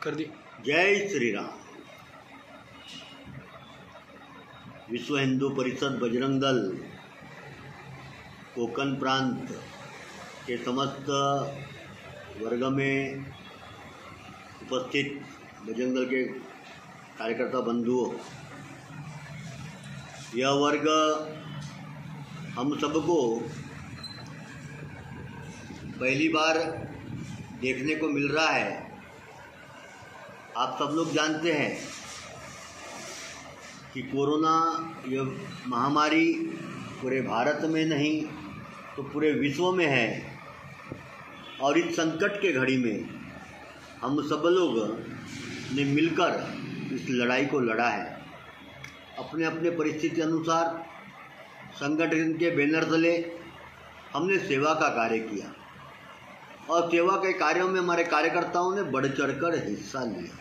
कर दी। जय श्री राम। विश्व हिंदू परिषद बजरंग दल कोकण प्रांत के समस्त वर्ग में उपस्थित बजरंग दल के कार्यकर्ता बंधुओं, यह वर्ग हम सबको पहली बार देखने को मिल रहा है। आप सब लोग जानते हैं कि कोरोना ये महामारी पूरे भारत में नहीं तो पूरे विश्व में है, और इस संकट के घड़ी में हम सब लोग ने मिलकर इस लड़ाई को लड़ा है। अपने अपने परिस्थिति अनुसार संगठन के बैनर तले हमने सेवा का कार्य किया, और सेवा के कार्यों में हमारे कार्यकर्ताओं ने बढ़ चढ़कर हिस्सा लिया।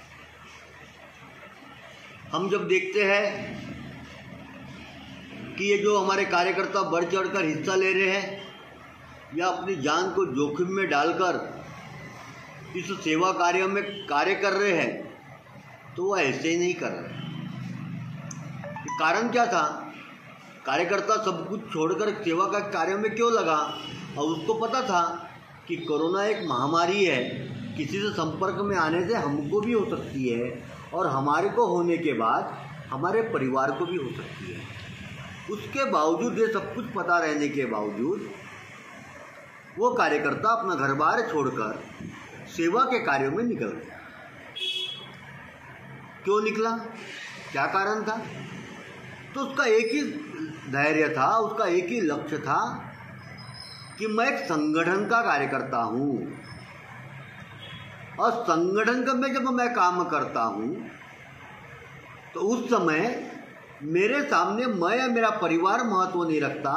हम जब देखते हैं कि ये जो हमारे कार्यकर्ता बढ़ चढ़कर हिस्सा ले रहे हैं या अपनी जान को जोखिम में डालकर इस सेवा कार्य में कार्य कर रहे हैं, तो वह ऐसे ही नहीं कर रहे। कारण क्या था? कार्यकर्ता सब कुछ छोड़कर सेवा का कार्य में क्यों लगा? और उसको पता था कि कोरोना एक महामारी है, किसी से संपर्क में आने से हमको भी हो सकती है और हमारे को होने के बाद हमारे परिवार को भी हो सकती है। उसके बावजूद, ये सब कुछ पता रहने के बावजूद, वो कार्यकर्ता अपना घर बार छोड़कर सेवा के कार्यों में निकल गया। क्यों निकला? क्या कारण था? तो उसका एक ही धैर्य था, उसका एक ही लक्ष्य था कि मैं एक संगठन का कार्यकर्ता हूँ, और संगठन में जब मैं काम करता हूँ तो उस समय मेरे सामने मैं या मेरा परिवार महत्व नहीं रखता,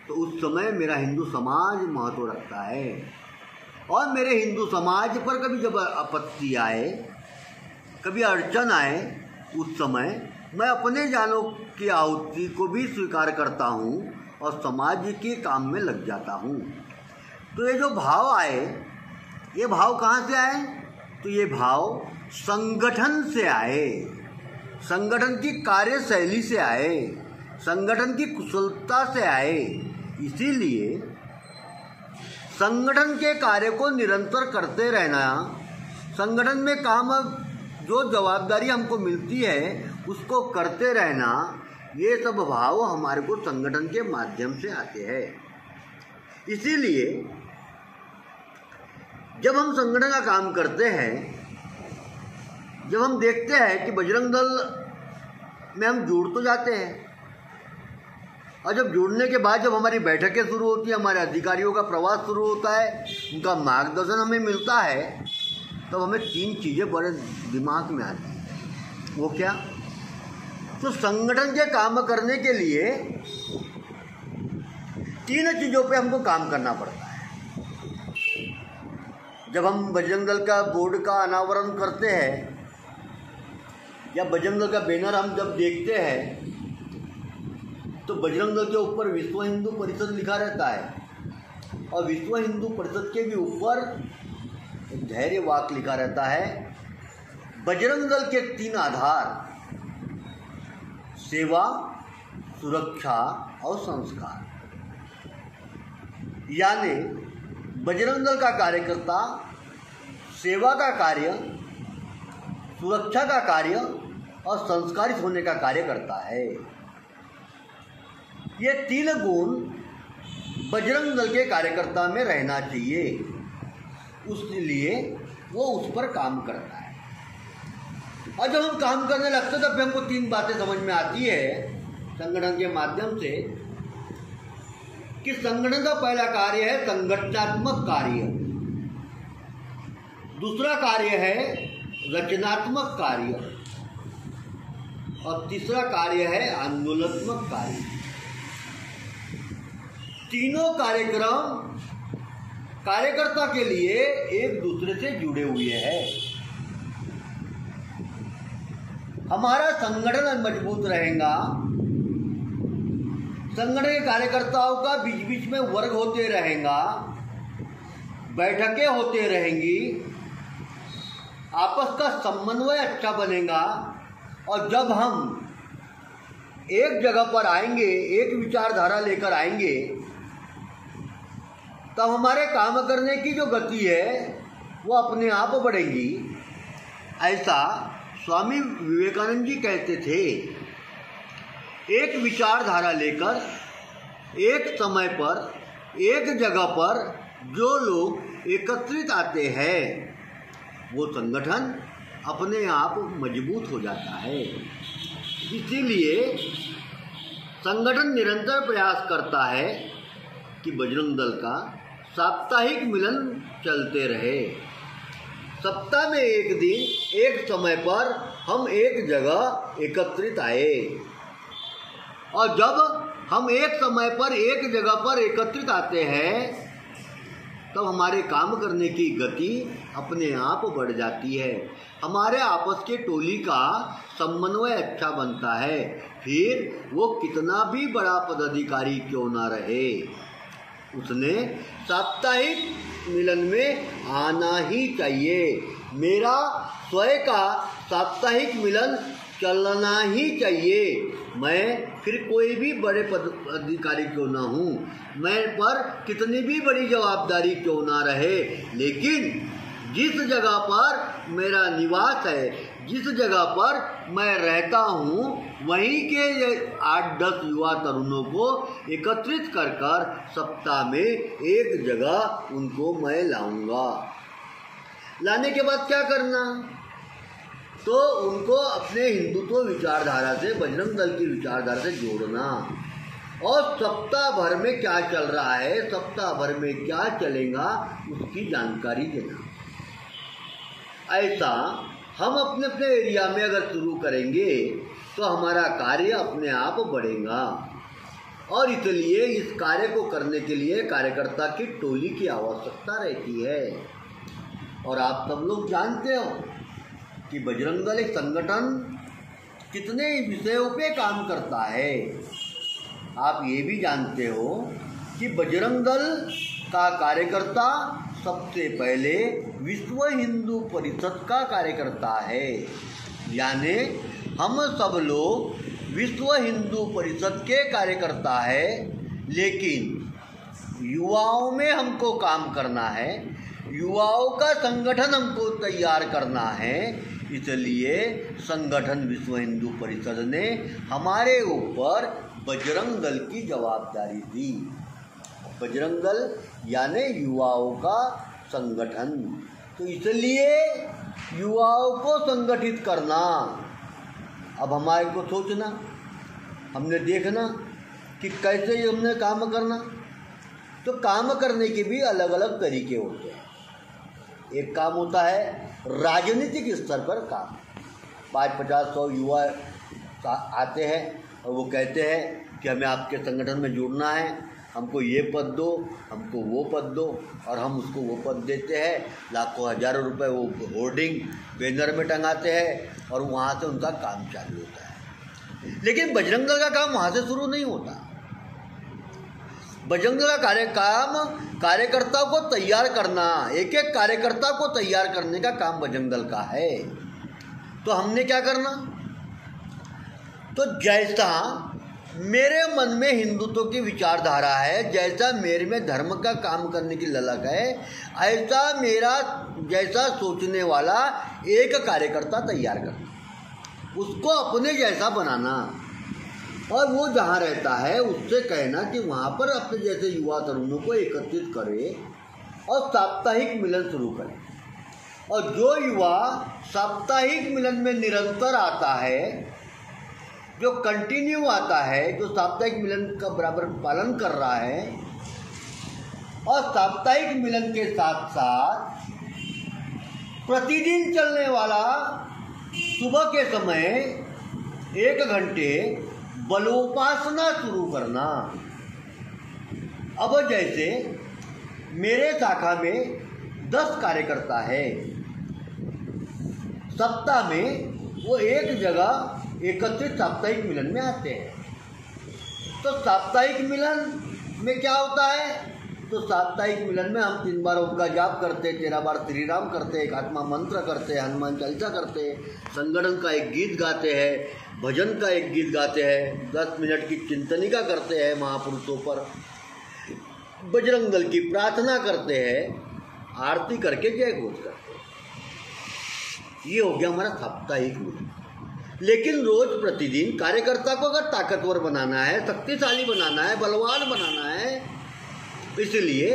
तो उस समय मेरा हिंदू समाज महत्व रखता है। और मेरे हिंदू समाज पर कभी जब आपत्ति आए, कभी अड़चन आए, उस समय मैं अपने जानों की आहुति को भी स्वीकार करता हूँ और समाज के काम में लग जाता हूँ। तो ये जो भाव आए, ये भाव कहाँ से आए? तो ये भाव संगठन से आए, संगठन की कार्यशैली से आए, संगठन की कुशलता से आए। इसीलिए संगठन के कार्य को निरंतर करते रहना, संगठन में काम जो जवाबदारी हमको मिलती है उसको करते रहना, ये सब भाव हमारे को संगठन के माध्यम से आते हैं। इसीलिए जब हम संगठन का काम करते हैं, जब हम देखते हैं कि बजरंग दल में हम जुड़ तो जाते हैं, और जब जुड़ने के बाद जब हमारी बैठकें शुरू होती हैं, हमारे अधिकारियों का प्रवास शुरू होता है, उनका मार्गदर्शन हमें मिलता है, तब हमें तीन चीज़ें बड़े दिमाग में आती हैं। वो क्या? तो संगठन के काम करने के लिए तीन चीज़ों पे हमको काम करना पड़ता है। जब हम बजरंग दल का बोर्ड का अनावरण करते हैं या बजरंग दल का बैनर हम जब देखते हैं, तो बजरंग दल के ऊपर विश्व हिंदू परिषद लिखा रहता है, और विश्व हिंदू परिषद के भी ऊपर धैर्य वाक्य लिखा रहता है। बजरंग दल के तीन आधार: सेवा, सुरक्षा और संस्कार। यानी बजरंग दल का कार्यकर्ता सेवा का कार्य, सुरक्षा का कार्य और संस्कारित होने का कार्य करता है। ये तीन गुण बजरंग दल के कार्यकर्ता में रहना चाहिए, उसलिए वो उस पर काम करता है। और जब हम काम करने लगते तब हमको तीन बातें समझ में आती है संगठन के माध्यम से, कि संगठन का पहला कार्य है संगठनात्मक कार्य, दूसरा कार्य है रचनात्मक कार्य, और तीसरा कार्य है आंदोलनात्मक कार्य। तीनों कार्यक्रम कार्यकर्ता के लिए एक दूसरे से जुड़े हुए हैं। हमारा संगठन मजबूत रहेगा, संगठन के कार्यकर्ताओं का बीच बीच में वर्ग होते रहेगा, बैठकें होते रहेंगी, आपस का समन्वय अच्छा बनेगा और जब हम एक जगह पर आएंगे, एक विचारधारा लेकर आएंगे, तब हमारे काम करने की जो गति है वो अपने आप बढ़ेगी। ऐसा स्वामी विवेकानंद जी कहते थे। एक विचारधारा लेकर एक समय पर एक जगह पर जो लोग एकत्रित आते हैं वो संगठन अपने आप मजबूत हो जाता है। इसीलिए संगठन निरंतर प्रयास करता है कि बजरंग दल का साप्ताहिक मिलन चलते रहे। सप्ताह में एक दिन एक समय पर हम एक जगह एकत्रित आए और जब हम एक समय पर एक जगह पर एकत्रित आते हैं तब हमारे काम करने की गति अपने आप बढ़ जाती है। हमारे आपस के टोली का समन्वय अच्छा बनता है। फिर वो कितना भी बड़ा पदाधिकारी क्यों ना रहे, उसने साप्ताहिक मिलन में आना ही चाहिए। मेरा स्वयं का साप्ताहिक मिलन चलना ही चाहिए। मैं फिर कोई भी बड़े पदाधिकारी क्यों ना हूँ, मैं पर कितनी भी बड़ी जवाबदारी क्यों ना रहे, लेकिन जिस जगह पर मेरा निवास है, जिस जगह पर मैं रहता हूँ, वहीं के 8-10 युवा तरुणों को एकत्रित कर कर सप्ताह में एक जगह उनको मैं लाऊंगा। लाने के बाद क्या करना, तो उनको अपने हिंदुत्व विचारधारा से, बजरंग दल की विचारधारा से जोड़ना और सप्ताह भर में क्या चल रहा है, सप्ताह भर में क्या चलेगा उसकी जानकारी देना। ऐसा हम अपने अपने एरिया में अगर शुरू करेंगे तो हमारा कार्य अपने आप बढ़ेगा और इसलिए इस कार्य को करने के लिए कार्यकर्ता की टोली की आवश्यकता रहती है। और आप सब लोग जानते हो कि बजरंग दल एक संगठन कितने विषयों पे काम करता है। आप ये भी जानते हो कि बजरंग दल का कार्यकर्ता सबसे पहले विश्व हिंदू परिषद का कार्यकर्ता है। यानी हम सब लोग विश्व हिंदू परिषद के कार्यकर्ता है, लेकिन युवाओं में हमको काम करना है, युवाओं का संगठन हमको तैयार करना है। इसलिए संगठन विश्व हिंदू परिषद ने हमारे ऊपर बजरंग दल की जवाबदारी दी। बजरंग दल यानी युवाओं का संगठन, तो इसलिए युवाओं को संगठित करना। अब हमारे को सोचना, हमने देखना कि कैसे हमने काम करना। तो काम करने के भी अलग अलग तरीके होते हैं। एक काम होता है राजनीतिक स्तर पर काम, 5-50-100 युवा आते हैं और वो कहते हैं कि हमें आपके संगठन में जुड़ना है, हमको ये पद दो, हमको वो पद दो, और हम उसको वो पद देते हैं। लाखों हजारों रुपए वो होर्डिंग बैनर में टंगाते हैं और वहाँ से उनका काम चालू होता है। लेकिन बजरंग दल का काम वहाँ से शुरू नहीं होता। बजरंग दल का काम कार्यकर्ताओं को तैयार करना, एक एक कार्यकर्ता को तैयार करने का काम बजरंग दल का है। तो हमने क्या करना, तो जैसा मेरे मन में हिंदुत्व की विचारधारा है, जैसा मेरे में धर्म का काम करने की ललक है, ऐसा मेरा जैसा सोचने वाला एक कार्यकर्ता तैयार करना, उसको अपने जैसा बनाना, और वो जहाँ रहता है उससे कहना कि वहाँ पर अपने जैसे युवा तरुणों को एकत्रित करे और साप्ताहिक मिलन शुरू करें। और जो युवा साप्ताहिक मिलन में निरंतर आता है, जो कंटिन्यू आता है, जो साप्ताहिक मिलन का बराबर पालन कर रहा है, और साप्ताहिक मिलन के साथ साथ प्रतिदिन चलने वाला सुबह के समय 1 घंटे बलोपासना शुरू करना। अब जैसे मेरे शाखा में 10 कार्यकर्ता है, सप्ताह में वो एक जगह एकत्रित साप्ताहिक मिलन में आते हैं। तो साप्ताहिक मिलन में क्या होता है, तो साप्ताहिक मिलन में हम 3 बार ओम का जाप करते, 13 बार श्री राम करते, एक आत्मा मंत्र करते, हनुमान चालीसा करते, संगठन का एक गीत गाते हैं, भजन का एक गीत गाते हैं, 10 मिनट की चिंतनिका करते हैं महापुरुषों पर, बजरंग दल की प्रार्थना करते हैं, आरती करके जय घोष करते हैं। ये हो गया हमारा साप्ताहिक मिलन। लेकिन रोज प्रतिदिन कार्यकर्ता को अगर ताकतवर बनाना है, शक्तिशाली बनाना है, बलवान बनाना है, इसलिए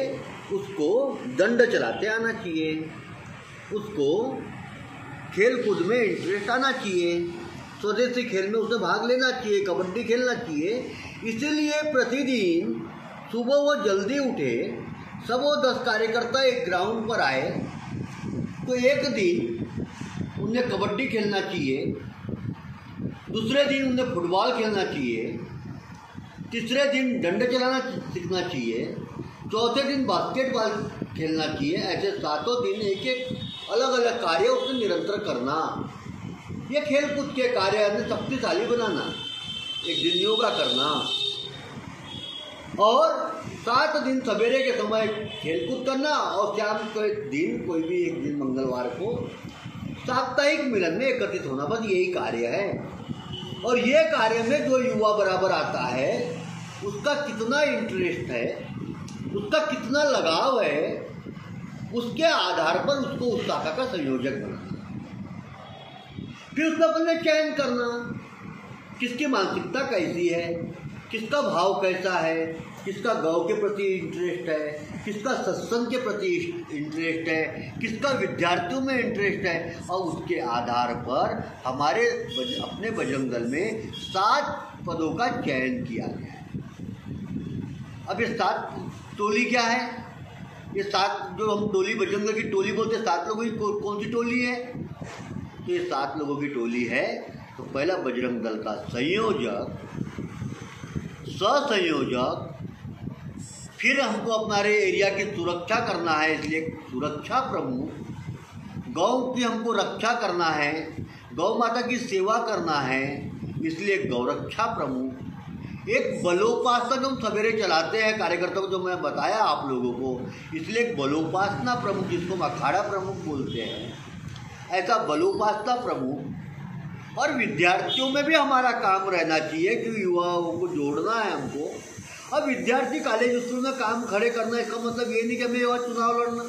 उसको दंड चलाते आना चाहिए, उसको खेल कूद में इंटरेस्ट आना चाहिए, स्वदेशी खेल में उसे भाग लेना चाहिए, कबड्डी खेलना चाहिए। इसीलिए प्रतिदिन सुबह वो जल्दी उठे, सब वो 10 कार्यकर्ता एक ग्राउंड पर आए, तो एक दिन उन्हें कबड्डी खेलना चाहिए, दूसरे दिन उन्हें फुटबॉल खेलना चाहिए, तीसरे दिन डंडे चलाना सीखना चाहिए, चौथे दिन बास्केटबॉल खेलना चाहिए। ऐसे 7 दिन एक एक अलग अलग कार्य उसने निरंतर करना। ये खेल कूद के कार्य शक्तिशाली बनाना, एक दिन योगा करना, और 7 दिन सवेरे के समय खेल कूद करना, और शाम के दिन कोई भी एक दिन मंगलवार को साप्ताहिक मिलन में एकत्रित होना। बस यही कार्य है। और ये कार्य में जो युवा बराबर आता है, उसका कितना इंटरेस्ट है, उसका कितना लगाव है, उसके आधार पर उसको उस शाखा का संयोजक बनाना, फिर उसका अपने चयन करना, किसकी मानसिकता कैसी है, किसका भाव कैसा है, किसका गौ के प्रति इंटरेस्ट है, किसका सत्संग के प्रति इंटरेस्ट है, किसका विद्यार्थियों में इंटरेस्ट है, और उसके आधार पर हमारे अपने बजरंग दल में 7 पदों का चयन किया गया है। अब ये 7 टोली क्या है? ये 7 जो हम टोली बजरंग दल की टोली बोलते हैं, 7 लोगों की कौन सी टोली है? तो ये 7 लोगों की टोली है। तो पहला बजरंग दल का संयोजक, सहसंयोजक, फिर हमको हमारे एरिया की सुरक्षा करना है, इसलिए सुरक्षा प्रमुख, गौ की हमको रक्षा करना है, गौ माता की सेवा करना है, इसलिए गौरक्षा प्रमुख, एक बलोपासक हम सवेरे चलाते हैं कार्यकर्ता को, जो मैं बताया आप लोगों को, इसलिए एक बलोपासना प्रमुख, जिसको हम अखाड़ा प्रमुख बोलते हैं, ऐसा बलोपासना प्रमुख। और विद्यार्थियों में भी हमारा काम रहना चाहिए कि युवाओं को जोड़ना है हमको। अब विद्यार्थी कॉलेज स्कूल में काम खड़े करना, इसका मतलब ये नहीं कि हमें और चुनाव लड़ना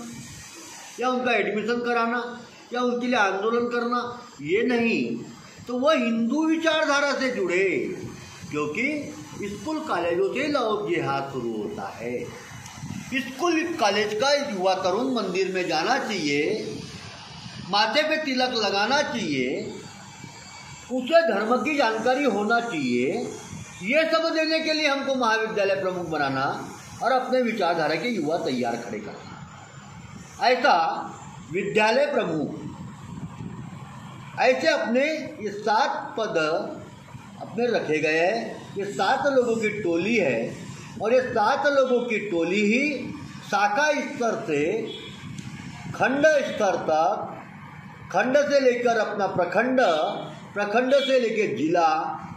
या उनका एडमिशन कराना या उनके लिए आंदोलन करना, ये नहीं। तो वह हिंदू विचारधारा से जुड़े, क्योंकि स्कूल कॉलेजों से लव जिहाद शुरू होता है। स्कूल कॉलेज का युवा तरुण मंदिर में जाना चाहिए, माथे पे तिलक लगाना चाहिए, उसे धर्म की जानकारी होना चाहिए। ये सब देने के लिए हमको महाविद्यालय प्रमुख बनाना और अपने विचारधारा के युवा तैयार खड़े करना। ऐसा विद्यालय प्रमुख, ऐसे अपने ये 7 पद अपने रखे गए हैं। ये 7 लोगों की टोली है, और ये 7 लोगों की टोली ही शाखा स्तर से खंड स्तर तक, खंड से लेकर अपना प्रखंड, प्रखंड से लेकर जिला,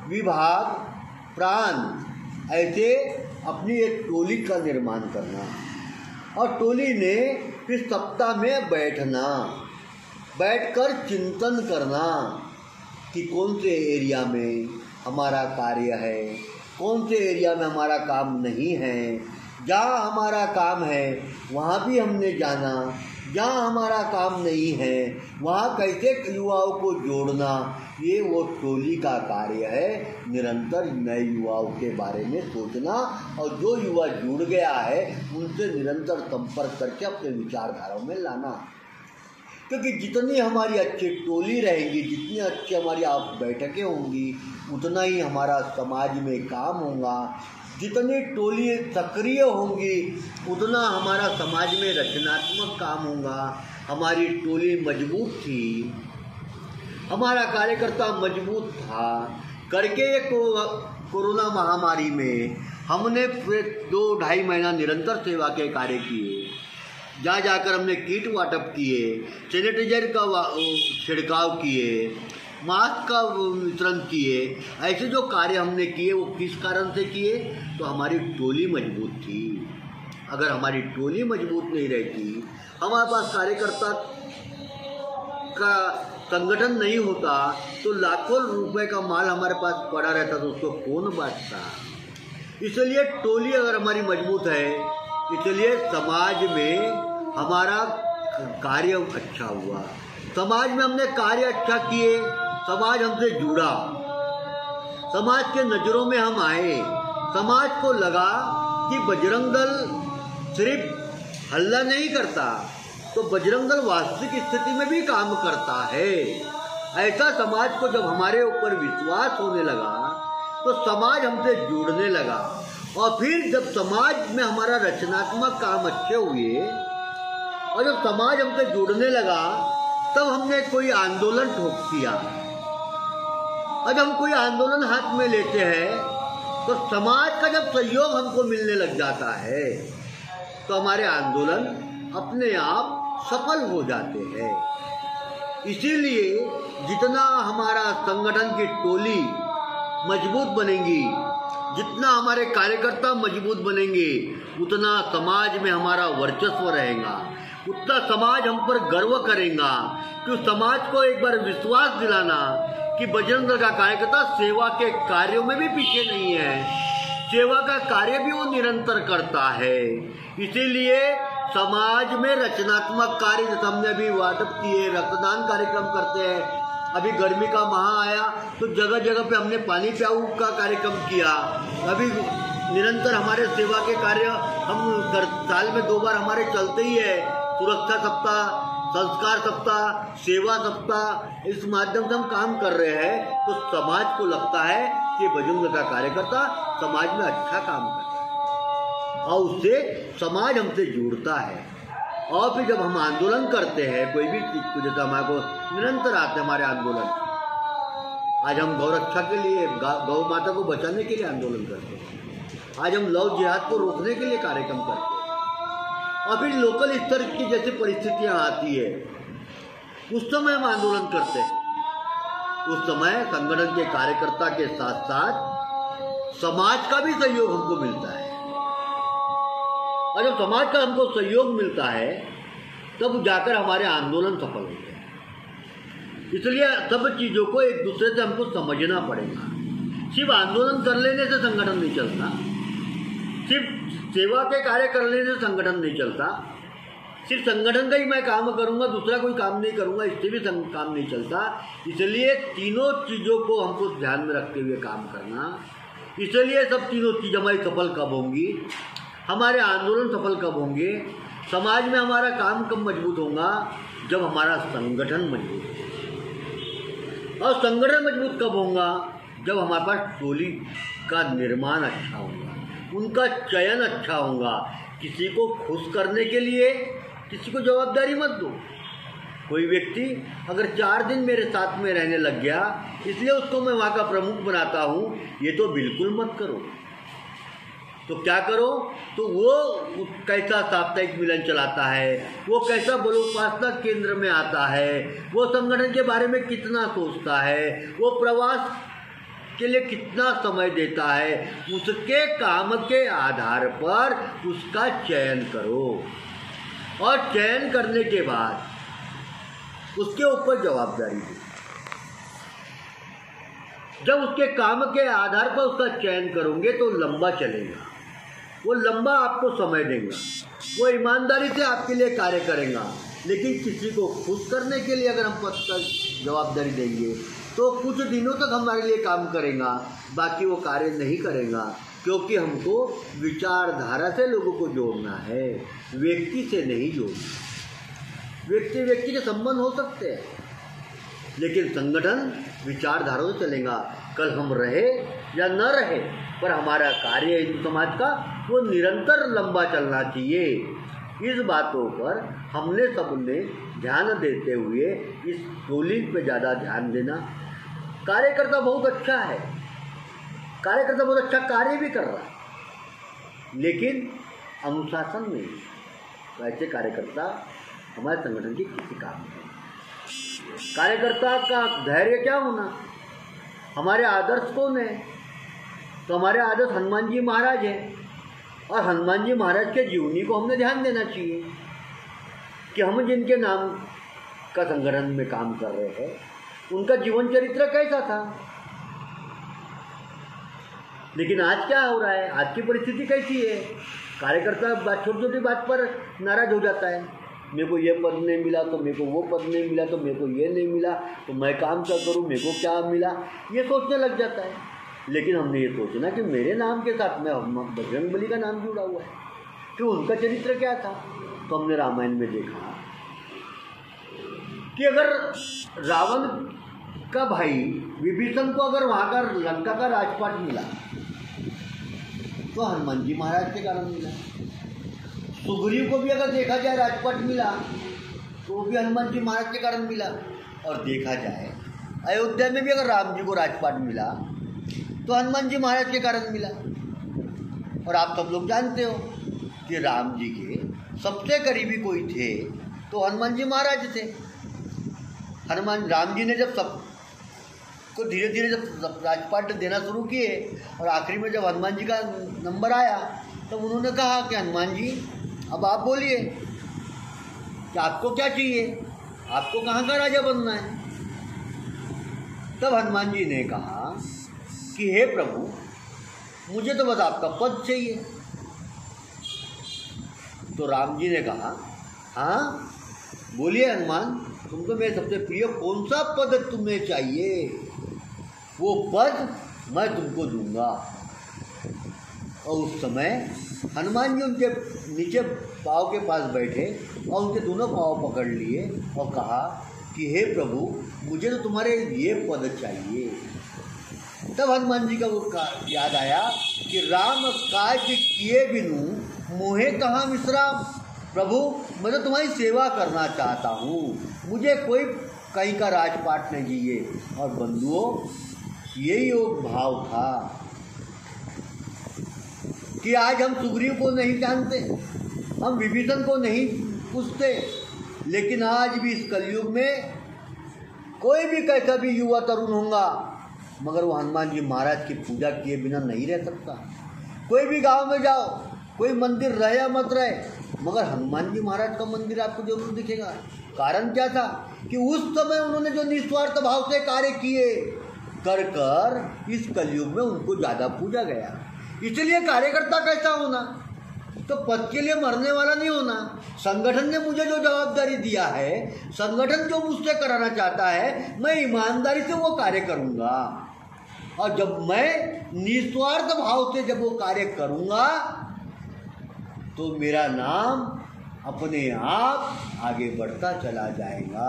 विभाग, प्रांत, ऐसे अपनी एक टोली का निर्माण करना। और टोली ने फिर सप्ताह में बैठना, बैठकर चिंतन करना कि कौन से एरिया में हमारा कार्य है, कौन से एरिया में हमारा काम नहीं है। जहाँ हमारा काम है वहाँ भी हमने जाना, जहाँ हमारा काम नहीं है वहाँ कैसे युवाओं को जोड़ना, ये वो टोली का कार्य है। निरंतर नए युवाओं के बारे में सोचना, और जो युवा जुड़ गया है उनसे निरंतर संपर्क करके अपने विचारधाराओं में लाना। क्योंकि जितनी हमारी अच्छी टोली रहेगी, जितनी अच्छी हमारी आप बैठकें होंगी, उतना ही हमारा समाज में काम होगा। जितनी टोली सक्रिय होंगी, उतना हमारा समाज में रचनात्मक काम होगा। हमारी टोली मजबूत थी, हमारा कार्यकर्ता मजबूत था करके कोरोना महामारी में हमने 2-2.5 महीना निरंतर सेवा के कार्य किए। जहाँ जाकर हमने किट वाटप किए, सैनिटाइजर का छिड़काव किए, मास्क का वितरण किए। ऐसे जो कार्य हमने किए वो किस कारण से किए? तो हमारी टोली मजबूत थी। अगर हमारी टोली मजबूत नहीं रहती, हमारे पास कार्यकर्ता का संगठन नहीं होता, तो लाखों रुपए का माल हमारे पास पड़ा रहता तो उसको कौन बांटता। इसलिए टोली अगर हमारी मजबूत है, इसलिए समाज में हमारा कार्य अच्छा हुआ, समाज में हमने कार्य अच्छा किए, समाज हमसे जुड़ा, समाज के नज़रों में हम आए, समाज को लगा कि बजरंग दल सिर्फ हल्ला नहीं करता, तो बजरंग दल वास्तविक स्थिति में भी काम करता है। ऐसा समाज को जब हमारे ऊपर विश्वास होने लगा तो समाज हमसे जुड़ने लगा, और फिर जब समाज में हमारा रचनात्मक काम अच्छे हुए और जब समाज हमसे जुड़ने लगा, तब हमने कोई आंदोलन ठोक किया। और जब हम कोई आंदोलन हाथ में लेते हैं तो समाज का जब सहयोग हमको मिलने लग जाता है तो हमारे आंदोलन अपने आप सफल हो जाते हैं। इसीलिए जितना हमारा संगठन की टोली मजबूत बनेगी, जितना हमारे कार्यकर्ता मजबूत बनेंगे, उतना समाज में हमारा वर्चस्व रहेगा, उतना समाज हम पर गर्व करेगा। कि समाज को एक बार विश्वास दिलाना कि बजरंग दल का कार्यकर्ता सेवा के कार्यों में भी पीछे नहीं है, सेवा का कार्य भी वो निरंतर करता है। इसीलिए समाज में रचनात्मक कार्य, जैसे हमने अभी वाटअप किए, रक्तदान कार्यक्रम करते हैं, अभी गर्मी का माह आया तो जगह जगह पे हमने पानी प्याऊ का कार्यक्रम किया। अभी निरंतर हमारे सेवा के कार्य हम साल में 2 बार हमारे चलते ही है, सुरक्षा सप्ताह, संस्कार सप्ताह, सेवा सप्ताह, इस माध्यम से हम काम कर रहे हैं। तो समाज को लगता है कि बजरंग दल का कार्यकर्ता समाज में अच्छा काम करता है और उससे समाज हमसे जुड़ता है। और फिर जब हम आंदोलन करते हैं कोई भी चीज़ को, जैसे हमारे को निरंतर आते हैं हमारे आंदोलन, आज हम गौ रक्षा के लिए, गौ माता को बचाने के लिए आंदोलन करते हैं, आज हम लव जिहाद को रोकने के लिए कार्यक्रम करते हैं, और फिर लोकल स्तर की जैसी परिस्थितियां आती है उस समय हम आंदोलन करते हैं। उस समय संगठन के कार्यकर्ता के साथ साथ समाज का भी सहयोग हमको मिलता है, और जब समाज का हमको सहयोग मिलता है तब जाकर हमारे आंदोलन सफल होते हैं। इसलिए सब चीज़ों को एक दूसरे से हमको समझना पड़ेगा। सिर्फ आंदोलन कर लेने से संगठन नहीं चलता, सिर्फ सेवा के कार्य कर लेने से संगठन नहीं चलता, सिर्फ संगठन का ही मैं काम करूंगा, दूसरा कोई काम नहीं करूंगा, इससे भी काम नहीं चलता। इसलिए तीनों चीज़ों को हमको ध्यान में रखते हुए काम करना। इसलिए सब तीनों चीज़ हमारी सफल कब होंगी, हमारे आंदोलन सफल कब होंगे, समाज में हमारा काम कब मजबूत होगा, जब हमारा संगठन मजबूत होगा। और संगठन मजबूत कब होगा, जब हमारे पास टोली का निर्माण अच्छा होगा, उनका चयन अच्छा होगा। किसी को खुश करने के लिए किसी को जवाबदारी मत दो। कोई व्यक्ति अगर 4 दिन मेरे साथ में रहने लग गया इसलिए उसको मैं वहाँ का प्रमुख बनाता हूँ, ये तो बिल्कुल मत करो। तो क्या करो, तो वो कैसा साप्ताहिक मिलन चलाता है, वो कैसा बलोपासना केंद्र में आता है, वो संगठन के बारे में कितना सोचता है, वो प्रवास के लिए कितना समय देता है, उसके काम के आधार पर उसका चयन करो। और चयन करने के बाद उसके ऊपर जवाबदारी दो। जब उसके काम के आधार पर उसका चयन करोगे तो लंबा चलेगा, वो लंबा आपको समय देगा, वो ईमानदारी से आपके लिए कार्य करेगा। लेकिन किसी को खुश करने के लिए अगर हम पद का जवाबदारी देंगे तो कुछ दिनों तक हमारे लिए काम करेगा, बाकी वो कार्य नहीं करेगा, क्योंकि हमको विचारधारा से लोगों को जोड़ना है, व्यक्ति से नहीं जोड़ना। व्यक्ति व्यक्ति के संबंध हो सकते हैं, लेकिन संगठन विचारधारा से चलेगा। कल हम रहे या न रहे, पर हमारा कार्य हिंदू समाज का वो निरंतर लंबा चलना चाहिए। इस बातों पर हमने सबने ध्यान देते हुए इस टोली पे ज़्यादा ध्यान देना। कार्यकर्ता बहुत अच्छा है, कार्यकर्ता बहुत अच्छा कार्य भी कर रहा है, लेकिन अनुशासन नहीं। वैसे कार्यकर्ता हमारे संगठन की किसी काम नहीं। कार्यकर्ता का धैर्य क्या होना, हमारे आदर्श कौन है, तो हमारे आदर्श हनुमान जी महाराज हैं। और हनुमान जी महाराज के जीवनी को हमने ध्यान देना चाहिए कि हम जिनके नाम का संगठन में काम कर रहे हैं उनका जीवन चरित्र कैसा था। लेकिन आज क्या हो रहा है, आज की परिस्थिति कैसी है, कार्यकर्ता छोटी छोटी बात पर नाराज हो जाता है। मेरे को ये पद नहीं मिला तो मेरे को वो पद नहीं मिला तो मेरे को ये नहीं मिला तो मैं काम क्या करूँ, मेरे को क्या मिला, ये सोचने लग जाता है। लेकिन हमने ये सोचना कि मेरे नाम के साथ में बजरंगबली का नाम जुड़ा हुआ है, कि उनका चरित्र क्या था। तो हमने रामायण में देखा कि अगर रावण का भाई विभीषण को अगर वहाँ का लंका का राजपाट मिला तो हनुमान जी महाराज के कारण मिला। सुग्रीव को भी अगर देखा जाए राजपाट मिला तो वो भी हनुमान जी महाराज के कारण मिला। और देखा जाए अयोध्या में भी अगर राम जी को राजपाट मिला तो हनुमान जी महाराज के कारण मिला। और आप सब लोग जानते हो कि राम जी के सबसे करीबी कोई थे तो हनुमान जी महाराज थे। राम जी ने जब सबको धीरे धीरे जब राजपाट देना शुरू किए और आखिरी में जब हनुमान जी का नंबर आया तब उन्होंने कहा कि हनुमान जी अब आप बोलिए कि आपको क्या चाहिए, आपको कहाँ का राजा बनना है। तब हनुमान जी ने कहा कि हे प्रभु मुझे तो बस आपका पद चाहिए। तो राम जी ने कहा हाँ बोलिए हनुमान, तुम तो मेरे सबसे प्रिय, कौन सा पद तुम्हें चाहिए, वो पद मैं तुमको दूंगा। और उस समय हनुमान जी उनके नीचे पाँव के पास बैठे और उनके दोनों पाँव पकड़ लिए और कहा कि हे प्रभु मुझे तो तुम्हारे ये पद चाहिए। तब हनुमान जी का वो याद आया कि राम काज किए बिनु मोहे कहाँ विश्राम। प्रभु मैं तो तुम्हारी सेवा करना चाहता हूँ, मुझे कोई कहीं का राजपाट नहीं चाहिए। और बंधुओं यही योग भाव था कि आज हम सुग्रीव को नहीं जानते, हम विभीषण को नहीं पूछते, लेकिन आज भी इस कलयुग में कोई भी कैसा भी युवा तरुण होगा मगर वो हनुमान जी महाराज की पूजा किए बिना नहीं रह सकता। कोई भी गांव में जाओ, कोई मंदिर रहे या मत रहे, मगर हनुमान जी महाराज का मंदिर आपको जरूर दिखेगा। कारण क्या था कि उस समय उन्होंने जो निस्वार्थ भाव से कार्य किए कर कर इस कलयुग में उनको ज़्यादा पूजा गया। इसलिए कार्यकर्ता कैसा होना, तो पद के लिए मरने वाला नहीं होना। संगठन ने मुझे जो जवाबदारी दिया है, संगठन जो मुझसे कराना चाहता है, मैं ईमानदारी से वो कार्य करूँगा। और जब मैं निस्वार्थ भाव से जब वो कार्य करूँगा तो मेरा नाम अपने आप आगे बढ़ता चला जाएगा।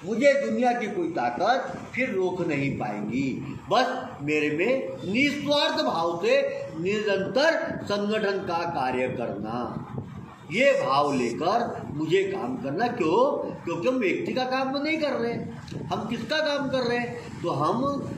मुझे दुनिया की कोई ताकत फिर रोक नहीं पाएंगी। बस मेरे में निस्वार्थ भाव से निरंतर संगठन का कार्य करना, ये भाव लेकर मुझे काम करना। क्यों? क्योंकि हम व्यक्ति का काम नहीं कर रहे, हम किसका काम कर रहे हैं? तो हम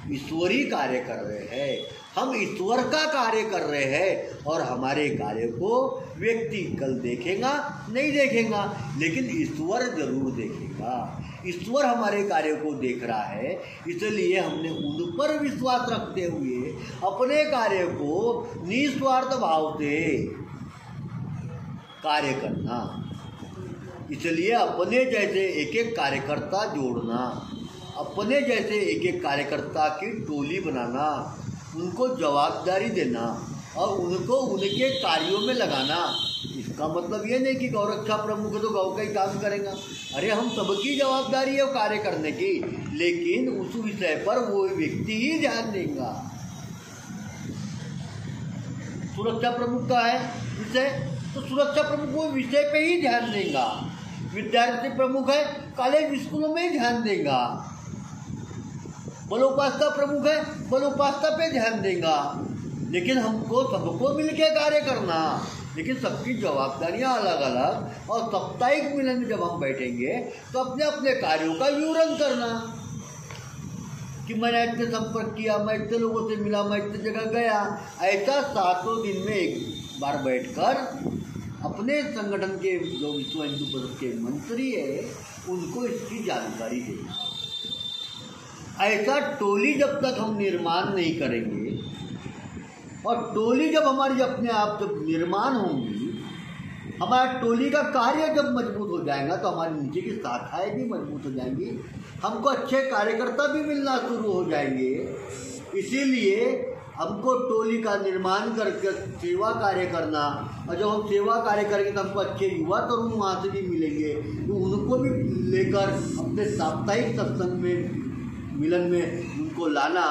ईश्वरीय कार्य कर रहे हैं, हम ईश्वर का कार्य कर रहे हैं। और हमारे कार्य को व्यक्ति कल देखेगा नहीं देखेगा, लेकिन ईश्वर जरूर देखेगा। ईश्वर हमारे कार्य को देख रहा है, इसलिए हमने उन पर विश्वास रखते हुए अपने कार्य को निस्वार्थ भाव से कार्य करना। इसलिए अपने जैसे एक एक कार्यकर्ता जोड़ना, अपने जैसे एक एक कार्यकर्ता की टोली बनाना, उनको जवाबदारी देना और उनको उनके कार्यों में लगाना। इसका मतलब ये नहीं कि गौरक्षा प्रमुख तो गौ का ही काम करेगा। अरे हम सबकी जवाबदारी है कार्य करने की, लेकिन उस विषय पर वो व्यक्ति ही ध्यान देगा। सुरक्षा प्रमुख का है विषय, तो सुरक्षा प्रमुख वो विषय पे ही ध्यान देगा। विद्यार्थी प्रमुख है, कॉलेज स्कूलों में ही ध्यान देगा। बलोपासना प्रमुख है, बलोपासना पे ध्यान देगा। लेकिन हमको सबको मिलकर कार्य करना, लेकिन सबकी जवाबदारियां अलग अलग। और साप्ताहिक मिलन में जब हम बैठेंगे तो अपने अपने कार्यों का विवरण करना कि मैंने इतने संपर्क किया, मैं इतने लोगों से मिला, मैं इतने जगह गया। ऐसा 7 दिन में एक बार बैठकर अपने संगठन के जो विश्व हिंदू परिषद के मंत्री है उनको इसकी जानकारी देना। ऐसा टोली जब तक हम निर्माण नहीं करेंगे और टोली जब हमारी अपने आप जब निर्माण होंगी, हमारा टोली का कार्य जब मजबूत हो जाएगा तो हमारे नीचे की शाखाएं भी मजबूत हो जाएंगी, हमको अच्छे कार्यकर्ता भी मिलना शुरू हो जाएंगे। इसीलिए हमको टोली का निर्माण करके सेवा कार्य करना, और जब हम सेवा कार्य करेंगे तो हमको अच्छे युवा तरुण वहाँ से भी मिलेंगे, तो उनको भी लेकर अपने साप्ताहिक सत्संग में मिलन में उनको लाना,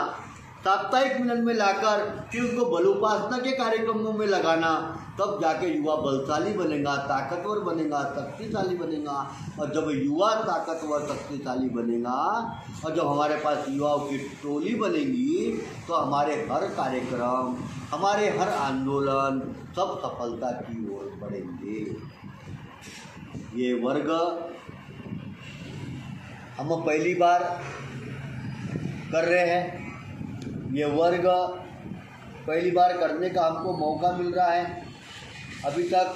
साप्ताहिक मिलन में लाकर फिर उनको बलोपासना के कार्यक्रमों में लगाना, तब जाके युवा बलशाली बनेगा, ताकतवर बनेगा, शक्तिशाली बनेगा। और जब युवा ताकतवर शक्तिशाली बनेगा और जब हमारे पास युवाओं की टोली बनेगी तो हमारे हर कार्यक्रम, हमारे हर आंदोलन सब सफलता की ओर बढ़ेंगे। ये वर्ग हम पहली बार कर रहे हैं, ये वर्ग पहली बार करने का हमको मौका मिल रहा है। अभी तक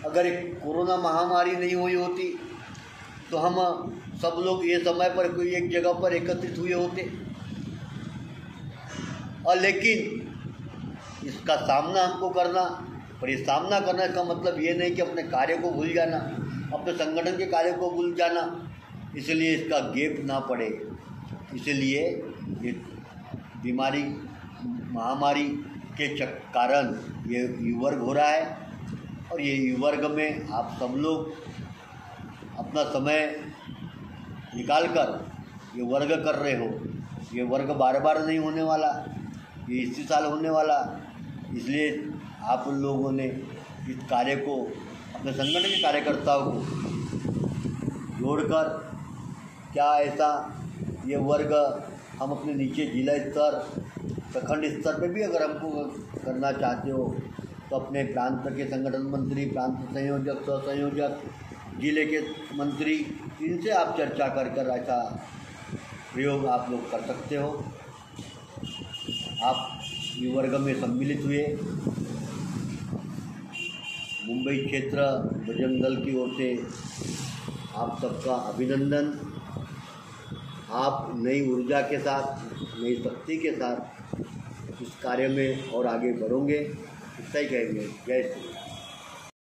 अगर एक कोरोना महामारी नहीं हुई होती तो हम सब लोग ये समय पर कोई एक जगह पर एकत्रित हुए होते, और लेकिन इसका सामना हमको करना, पर ये सामना करने का मतलब ये नहीं कि अपने कार्य को भूल जाना, अपने संगठन के कार्य को भूल जाना, इसलिए इसका गैप ना पड़े। इसलिए ये बीमारी महामारी के कारण ये युवर्ग हो रहा है, और ये युवर्ग में आप सब लोग अपना समय निकालकर ये वर्ग कर रहे हो। ये वर्ग बार बार नहीं होने वाला, ये इसी साल होने वाला, इसलिए आप लोगों ने इस कार्य को अपने संगठन के कार्यकर्ताओं को जोड़कर, क्या ऐसा ये वर्ग हम अपने नीचे जिला स्तर, प्रखंड स्तर पे भी अगर हमको करना चाहते हो तो अपने प्रांत के संगठन मंत्री, प्रांत संयोजक, सहसंयोजक, जिले के मंत्री, इनसे आप चर्चा कर ऐसा प्रयोग आप लोग कर सकते हो। आप ये वर्ग में सम्मिलित हुए। मुंबई क्षेत्र बजरंग दल की ओर से आप सबका अभिनंदन। आप नई ऊर्जा के साथ, नई शक्ति के साथ इस कार्य में और आगे बढ़ोगे, इतना ही कहेंगे। जय श्री राम।